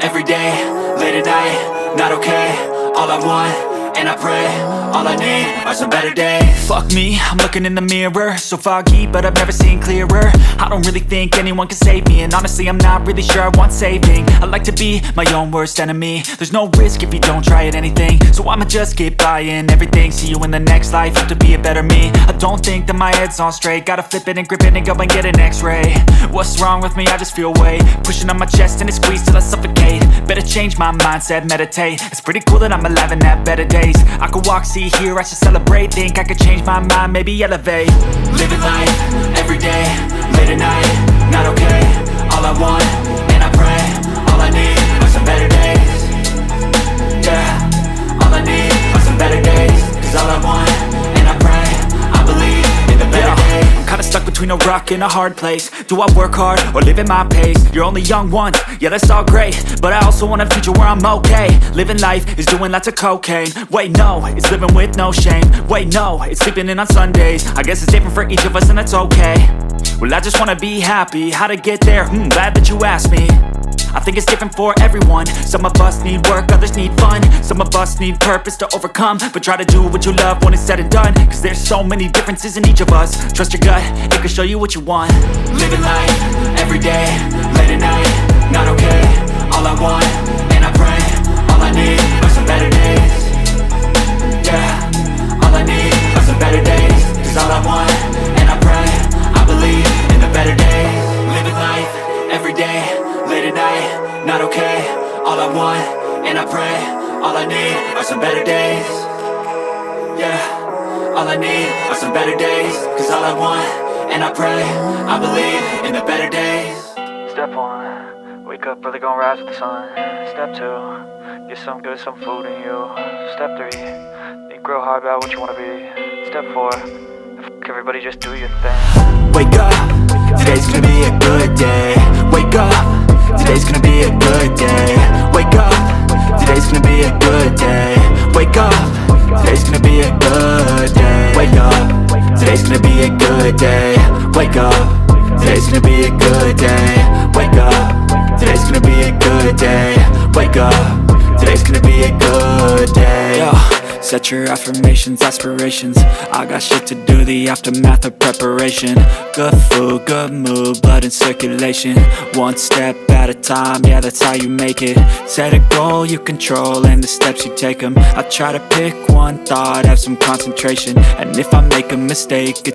every day, late at night, not okay. All I want, and I pray, all I need are some better days. Fuck me, I'm looking in the mirror, so foggy, but I've never seen clearer. I don't really think anyone can save me, and honestly I'm not really sure I want saving. I like to be my own worst enemy. There's no risk if you don't try at anything, so I'ma just keep buying everything. See you in the next life, have to be a better me. I don't think that my head's on straight, gotta flip it and grip it and go and get an x-ray. What's wrong with me? I just feel weight pushing on my chest and it squeezes till I suffocate. Better change my mindset, meditate. It's pretty cool that I'm alive and have better days. I could walk, see, hear, I should celebrate. Think I could change my mind, maybe elevate. Living life, every day, late at night, not okay. All I want, and I pray, all I need are some better days. Yeah, all I need are some better days. Cause all I want, and I pray, I believe in the better days. I'm kinda stuck between a rock and a hard place. Do I work hard or live at my pace? You're only young once, yeah that's all great, but I also want a future where I'm okay. Living life is doing lots of cocaine. Wait no, it's living with no shame. Wait no, it's sleeping in on Sundays. I guess it's different for each of us and that's okay. Well I just wanna be happy, how to get there? Glad that you asked me. I think it's different for everyone. Some of us need work, others need fun. Some of us need purpose to overcome. But try to do what you love when it's said and done. Cause there's so many differences in each of us. Trust your gut, it can show you what you want. Living life, every day, late at night, not okay. All I want, and I pray, all I need are some better days. Yeah, all I need are some better days. Cause all I want, and I pray, I believe in the better days. Living life, every day, late at night, not okay. All I want, and I pray, all I need are some better days. Yeah, all I need are some better days. Cause all I want, and I pray, I believe in the better days. Step 1, wake up early, gonna rise with the sun. Step 2, get some good, some food in you. Step 3, think real hard about what you wanna be. Step 4, everybody just do your thing. Wake up, today's gonna be a good day. Wake up, today's gonna be a good day. Wake up, today's gonna be a good day. Wake up, today's gonna be a good day. Wake up, today's gonna be a good day. Wake up, today's gonna be a good day. Wake up, today's gonna be a good day. Wake up, today's gonna be a good day. Yo. Set your affirmations, aspirations. I got shit to do, the aftermath of preparation. Good food, good mood, blood in circulation. One step at a time, yeah that's how you make it. Set a goal you control and the steps you take them. I try to pick one thought, have some concentration. And if I make a mistake, it